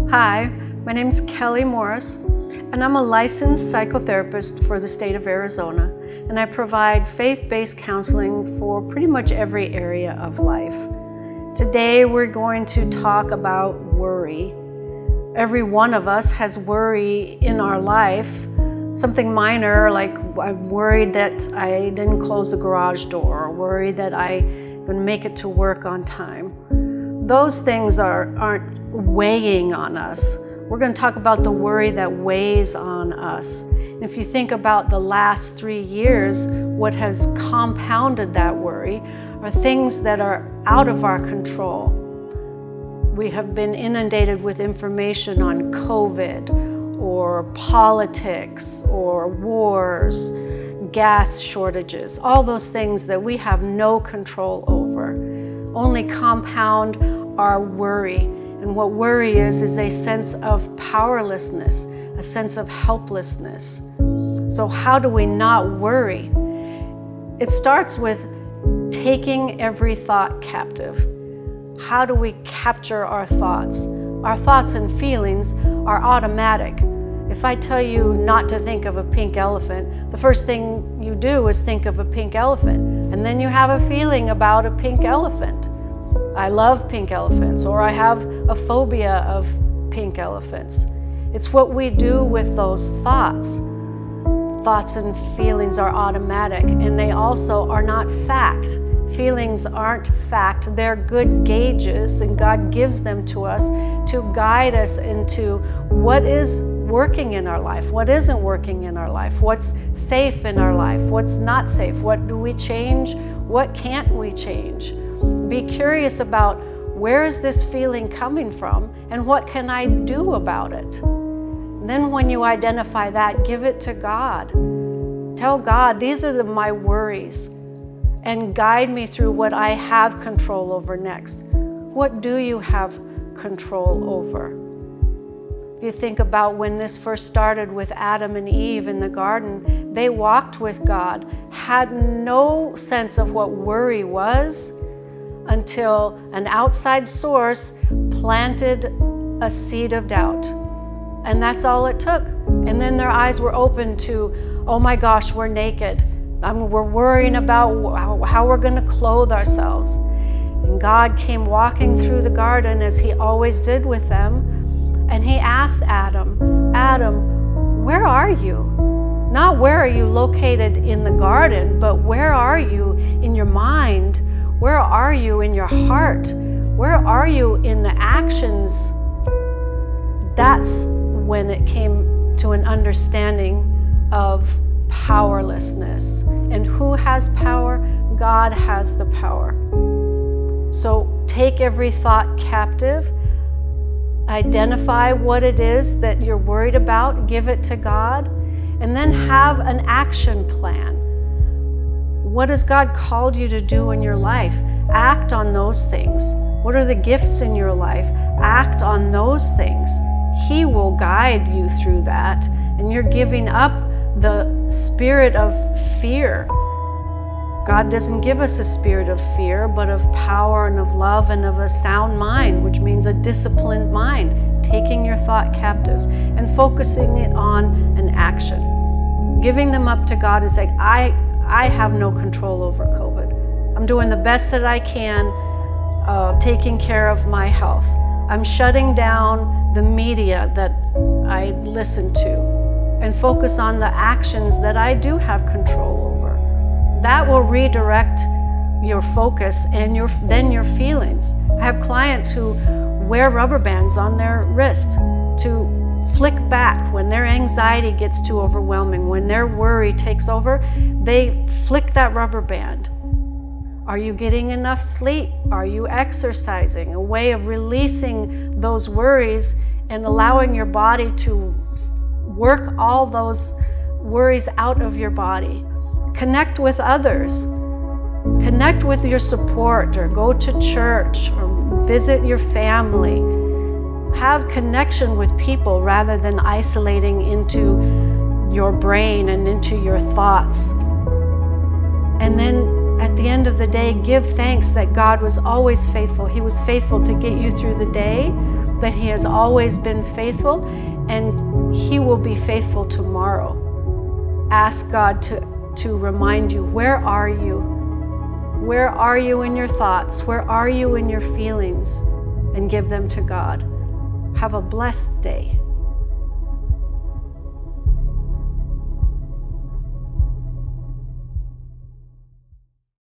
Hi, my name is Kelly Morris, and I'm a licensed psychotherapist for the state of Arizona, and I provide faith-based counseling for pretty much every area of life. Today we're going to talk about worry. Every one of us has worry in our life, something minor like I'm worried that I didn't close the garage door, or worried that I'm going to make it to work on time. Those things aren't weighing on us. We're going to talk about the worry that weighs on us. And if you think about the last 3 years, what has compounded that worry are things that are out of our control. We have been inundated with information on COVID, or politics, or wars, gas shortages, all those things that we have no control over, only compound our worry. And what worry is a sense of powerlessness, a sense of helplessness. So how do we not worry? It starts with taking every thought captive. How do we capture our thoughts? Our thoughts and feelings are automatic. If I tell you not to think of a pink elephant, the first thing you do is think of a pink elephant. And then you have a feeling about a pink elephant. I love pink elephants, or I have a phobia of pink elephants. It's what we do with those thoughts. Thoughts and feelings are automatic, and they also are not fact. Feelings aren't fact. They're good gauges, and God gives them to us to guide us into what is working in our life, what isn't working in our life, what's safe in our life, what's not safe, what do we change, what can't we change. Be curious about where is this feeling coming from and what can I do about it. And then when you identify that, give it to God. Tell God, these are my worries, and guide me through what I have control over next. What do you have control over? If you think about when this first started with Adam and Eve in the garden, they walked with God, had no sense of what worry was, until an outside source planted a seed of doubt. And that's all it took. And then their eyes were open to, oh my gosh, we're naked. We're worrying about how we're going to clothe ourselves. And God came walking through the garden as he always did with them. And he asked Adam, Adam, where are you? Not where are you located in the garden, but where are you in your mind? Where are you in your heart? Where are you in the actions? That's when it came to an understanding of powerlessness. And who has power? God has the power. So take every thought captive, identify what it is that you're worried about, give it to God, and then have an action plan. What has God called you to do in your life? Act on those things. What are the gifts in your life? Act on those things. He will guide you through that. And you're giving up the spirit of fear. God doesn't give us a spirit of fear, but of power and of love and of a sound mind, which means a disciplined mind, taking your thought captives and focusing it on an action. Giving them up to God and saying, I have no control over COVID. I'm doing the best that I can, taking care of my health. I'm shutting down the media that I listen to and focus on the actions that I do have control over. That will redirect your focus and then your feelings. I have clients who wear rubber bands on their wrist to flick back when their anxiety gets too overwhelming, when their worry takes over, they flick that rubber band. Are you getting enough sleep? Are you exercising? A way of releasing those worries and allowing your body to work all those worries out of your body. Connect with others. Connect with your support, or go to church, or visit your family. Have connection with people rather than isolating into your brain and into your thoughts. And then at the end of the day, give thanks that God was always faithful. He was faithful to get you through the day, that He has always been faithful, and He will be faithful tomorrow. Ask God to remind you, where are you? Where are you in your thoughts? Where are you in your feelings? And give them to God. Have a blessed day.